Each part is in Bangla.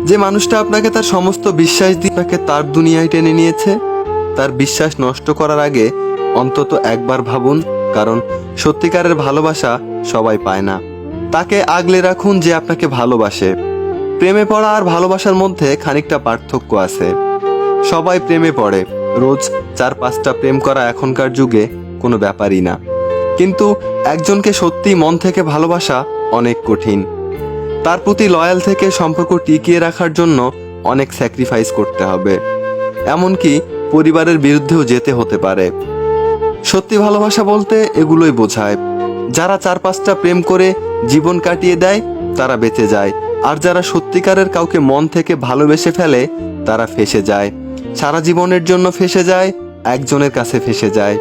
যে মানুষটা আপনাকে তার সমস্ত বিশ্বাস দিয়ে আপনাকে তার দুনিয়ায় টেনে নিয়েছে, তার বিশ্বাস নষ্ট করার আগে অন্তত একবার ভাবুন, কারণ সত্যিকারের ভালোবাসা সবাই পায় না। তাকে আগলে রাখুন যে আপনাকে ভালোবাসে। প্রেমে পড়া আর ভালোবাসার মধ্যে খানিকটা পার্থক্য আছে। সবাই প্রেমে পড়ে, রোজ 4-5টা প্রেম করা এখনকার যুগে কোনো ব্যাপারই না। কিন্তু একজনকে সত্যি মন থেকে ভালোবাসা অনেক কঠিন। তার প্রতি লয়াল থেকে সম্পর্ক টিকিয়ে রাখার জন্য অনেক স্যাক্রিফাইস করতে হবে, এমনকি পরিবারের বিরুদ্ধেও যেতে হতে পারে। সত্যি ভালোবাসা বলতে এগুলোই বোঝায়। যারা 4-5টা প্রেম করে জীবন কাটিয়ে দেয় তারা বেঁচে যায়, আর যারা সত্যিকারের কাউকে মন থেকে ভালোবেসে ফেলে তারা ফেঁসে যায়। সারা জীবনের জন্য ফেঁসে যায়, একজনের কাছে ফেঁসে যায়।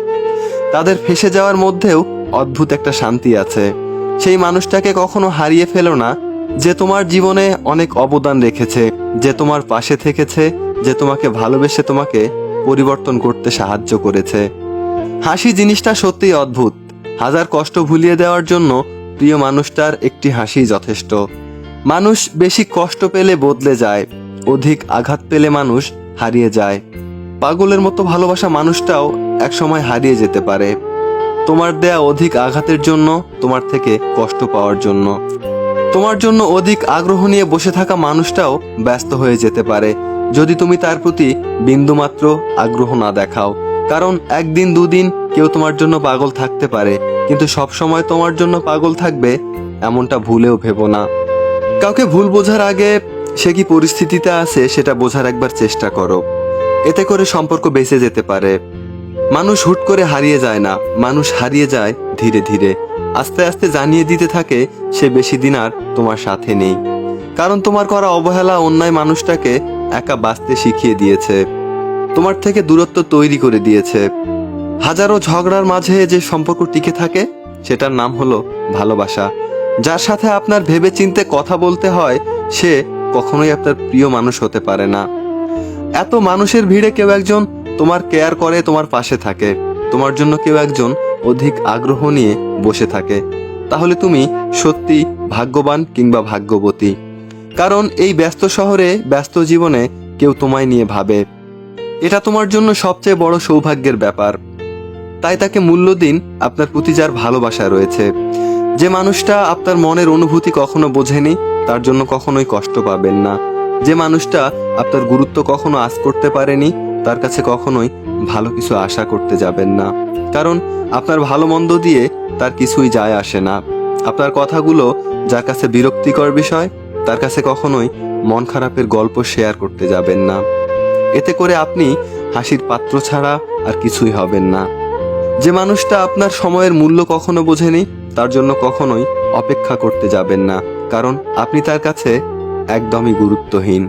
তাদের ফেঁসে যাওয়ার মধ্যেও অদ্ভুত একটা শান্তি আছে। সেই মানুষটাকে কখনো হারিয়ে ফেলো না, যে তোমার জীবনে অনেক অবদান রেখেছে, যে তোমার পাশে থেকেছে, যে তোমাকে ভালোবেসে তোমাকে পরিবর্তন করতে সাহায্য করেছে। হাসি জিনিসটা সত্যিই অদ্ভুত। হাজার কষ্ট ভুলিয়ে দেওয়ার জন্য প্রিয় মানুষটার একটি হাসি যথেষ্ট। মানুষ বেশি কষ্ট পেলে বদলে যায়, অধিক আঘাত পেলে মানুষ হারিয়ে যায়। পাগলের মতো ভালোবাসা মানুষটাও একসময় হারিয়ে যেতে পারে, তোমার দেয়া অধিক আঘাতের জন্য, তোমার থেকে কষ্ট পাওয়ার জন্য। তোমার জন্য অধিক আগ্রহ নিয়ে বসে থাকা মানুষটাও ব্যস্ত হয়ে যেতে পারে, যদি তুমি তার প্রতি বিন্দুমাত্র আগ্রহ না দেখাও। কারণ একদিন দুদিন কেউ তোমার জন্য পাগল থাকতে পারে, কিন্তু সব সময় তোমার জন্য পাগল থাকবে এমনটা ভুলেও ভেবো না। কাউকে ভুল বোঝার আগে সে কি পরিস্থিতিতে আছে সেটা বোঝার একবার চেষ্টা করো, এতে করে সম্পর্ক বেঁচে যেতে পারে। মানুষ হুট করে হারিয়ে যায় না, মানুষ হারিয়ে যায় ধীরে ধীরে। আস্তে আস্তে জানিয়ে দিতে থাকে সে বেশি দিন আর তোমার সাথে নেই, কারণ তোমার করা অবহেলা অন্যায় মানুষটাকে একা বাঁচতে শিখিয়ে দিয়েছে, তোমার থেকে দূরত্ব তৈরি করে দিয়েছে। হাজারো ঝগড়ার মাঝে যে সম্পর্ক টিকে থাকে সেটার নাম হলো ভালোবাসা। যার সাথে আপনার ভেবে চিন্তে কথা বলতে হয় সে কখনোই আপনার প্রিয় মানুষ হতে পারে না। এত মানুষের ভিড়ে কেউ একজন তোমার কেয়ার করে, তোমার পাশে থাকে, তোমার জন্য কেউ একজন অধিক আগ্রহ নিয়ে বসে থাকে, তাহলে তুমি সত্যি ভাগ্যবান কিংবা ভাগ্যবতী। কারণ এই ব্যস্ত শহরে, ব্যস্ত জীবনে কেউ তোমায় নিয়ে ভাবে, এটা তোমার জন্য সবচেয়ে বড় সৌভাগ্যের ব্যাপার। তাই তাকে মূল্য দিন আপনার প্রতি যার ভালোবাসা রয়েছে। যে মানুষটা আপনার মনের অনুভূতি কখনো বোঝেনি তার জন্য কখনোই কষ্ট পাবেন না। যে মানুষটা আপনার গুরুত্ব কখনো আঁচ করতে পারেনি তার কাছে কখনোই ভালো কিছু আশা করতে যাবেন না, কারণ আপনার ভালো মন্দ দিয়ে তার কিছুই যায় আসে না। আপনার কথাগুলো যার কাছে বিরক্তিকর বিষয় তার কাছে কখনোই মন খারাপের গল্প শেয়ার করতে যাবেন না, এতে করে আপনি হাসির পাত্র ছাড়া আর কিছুই হবেন না। যে মানুষটা আপনার সময়ের মূল্য কখনো বোঝেনি তার জন্য কখনোই অপেক্ষা করতে যাবেন না, কারণ আপনি তার কাছে একদমই গুরুত্বহীন।